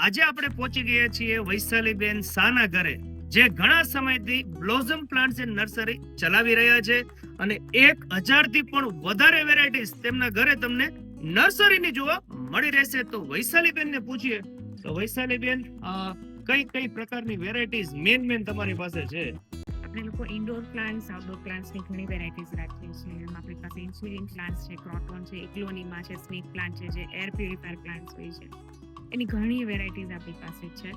આજે આપણે પહોંચી ગયા છીએ વૈશાલીબેન શાહના ઘરે, જે ઘણા સમયથી બ્લોઝમ પ્લાન્ટ્સ એન્ડ નર્સરી ચલાવી રહ્યા છે અને 1000 થી પણ વધારે વેરાયટીઝ તેમના ઘરે તમને નર્સરીની જોવા મળી રહેશે. તો વૈશાલીબેનને પૂછીએ તો વૈશાલીબેન, કઈ પ્રકારની વેરાયટીઝ મેન તમારી પાસે છે? આપણે લોકો ઇન્ડોર પ્લાન્ટ્સ, આઉટડોર પ્લાન્ટ્સની ઘણી વેરાયટીઝ રાખીએ છીએ. એમાં આપણી પાસે ઇન્સ્યુલિન પ્લાન્ટ્સ છે, ક્રોટોન છે, ઇગ્લોનીમા છે, સ્નેક પ્લાન્ટ છે, જે એર પ્યુરિફાયર પ્લાન્ટ્સ હોય છે. એની ઘણી વેરાયટીઝ આપણી પાસે છે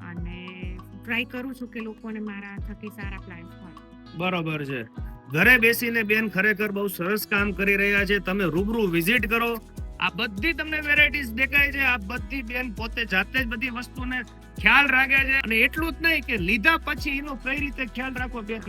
અને ટ્રાય કરું છું કે લોકોને મારા થકી સારા પ્લાન્ટ્સ હોય. બરોબર છે. ઘરે બેસીને બેન ખરેખર બહુ સરસ કામ કરી રહ્યા છે. તમે રૂબરૂ વિઝિટ કરો, આ બધી તમને વેરાયટીઝ દેખાય છે. આ બધી બેન પોતે જાતે જ બધી વસ્તુને ખ્યાલ રાખે છે અને એટલું જ નહીં કે લીધા પછી એનો કઈ રીતે ખ્યાલ રાખવો બેન,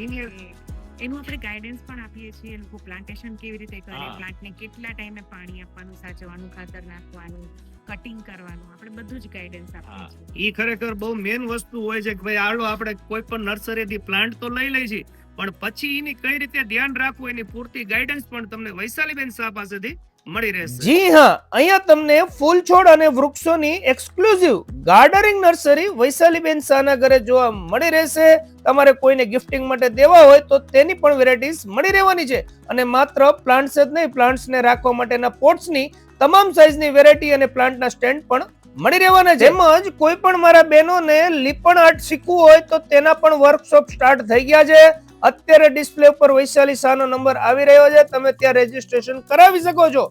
એનું આપણે ગાઈડન્સ પણ આપીએ છીએ. લોકો પ્લાન્ટેશન કેવી રીતે કરે, પ્લાન્ટને કેટલા ટાઈમે પાણી આપવાનું, સાચવવાનું, ખાતર નાખવાનું, કટિંગ કરવાનું, આપણે બધું જ ગાઈડન્સ આપીએ છીએ. ઈ ખરેખર બહુ મેઇન વસ્તુ હોય છે કે ભાઈ આલો આપણે કોઈ પણ નર્સરીથી પ્લાન્ટ તો લઈ લઈએ છીએ, પણ પછી એની કઈ રીતે ધ્યાન રાખવું એની પૂરતી ગાઈડન્સ પણ તમને વૈશાલીબેન શાહ પાસેથી મળી રહેશે. જી હા, અહીંયા તમને ફૂલ છોડ અને વૃક્ષોની એક્સક્લુઝિવ ગાર્ડનિંગ નર્સરી વૈશાલીબેન શાહના ઘરે જોવા મળી રહેશે. તમારે કોઈને ગિફ્ટિંગ માટે દેવા હોય તો તેની પણ વેરાયટીઝ મળી રહેવાની છે. અને માત્ર પ્લાન્ટ્સ જ નહીં, પ્લાન્ટ્સને રાખવા માટેના પોટ્સની તમામ સાઈઝની વેરાયટી અને પ્લાન્ટના સ્ટેન્ડ પણ મળી રહેવાના છે. તેમજ કોઈ પણ મારા બહેનોને લીપણ આર્ટ શીખવું હોય તો તેના પણ વર્કશોપ સ્ટાર્ટ થઈ ગયા છે. અત્યારે ડિસ્પ્લે ઉપર વૈશાલી શાહનો નંબર આવી રહ્યો છે, તમે ત્યાં રજીસ્ટ્રેશન કરાવી શકો છો.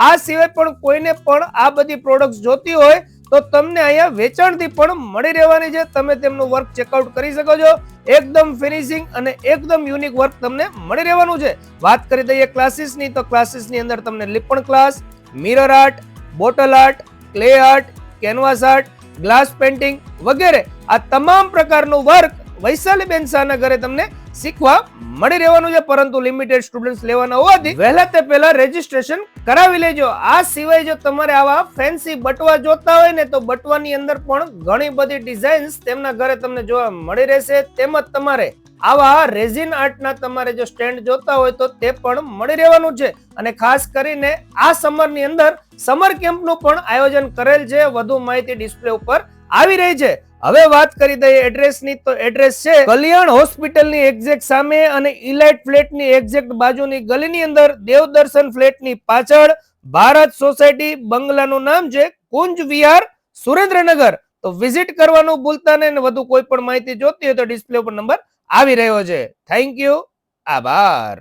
આ સિવાય પણ કોઈને પણ આ બધી પ્રોડક્ટ્સ જોતી હોય તો તમને અહીંયા વેચાણથી પણ મળી રહેવાની છે. તમે તેમનું વર્ક ચેકઆઉટ કરી શકો છો. એકદમ ફિનિશિંગ અને એકદમ યુનિક વર્ક તમને મળી રહેવાનું છે. વાત કરી દઈએ ક્લાસીસની, તો ક્લાસીસની અંદર તમને lippan class, mirror art, bottle art, clay art, canvas art, glass painting વગેરે આ તમામ પ્રકારનું વર્ક વૈશાલીબેન શાહના ઘરે તમને શીખવા મળી રહેવાનું છે. પરંતુ લિમિટેડ સ્ટુડન્ટ્સ લેવાના હોવાથી વહેલા તે પહેલા રજીસ્ટ્રેશન કરાવી લેજો. આ સિવાય જો તમારે આવા ફેન્સી બટવા જોતા હોય ને, તો બટવાની અંદર પણ ઘણી બધી ડિઝાઇન્સ તેમના ઘરે તમને જોવા મળી રહેશે. તેમજ તમારે આવા રેઝિન આર્ટના તમારે જો સ્ટેન્ડ જોતા હોય તો તે પણ મળી રહેવાનું છે. અને ખાસ કરીને આ સમરની અંદર સમર કેમ્પનું પણ આયોજન કરેલ છે. વધુ માહિતી ડિસ્પ્લે ઉપર આવી રહી છે. હવે વાત કરી દઈએ એડ્રેસની, તો એડ્રેસ છે કલ્યાણ હોસ્પિટલની એક્ઝેક્ટ સામે અને ઇલાઇટ ફ્લેટની એક્ઝેક્ટ બાજુની ગલીની અંદર, દેવદર્શન ફ્લેટની પાછળ ભારત સોસાયટી, બંગલાનું નામ છે કુંજ વિહાર, સુરેન્દ્રનગર. તો વિઝિટ કરવાનું ભૂલતા નહીં. વધુ કોઈ પણ માહિતી જોતી હોય તો ડિસ્પ્લે ઉપર નંબર આવી રહ્યો છે. થેન્ક યુ, આભાર.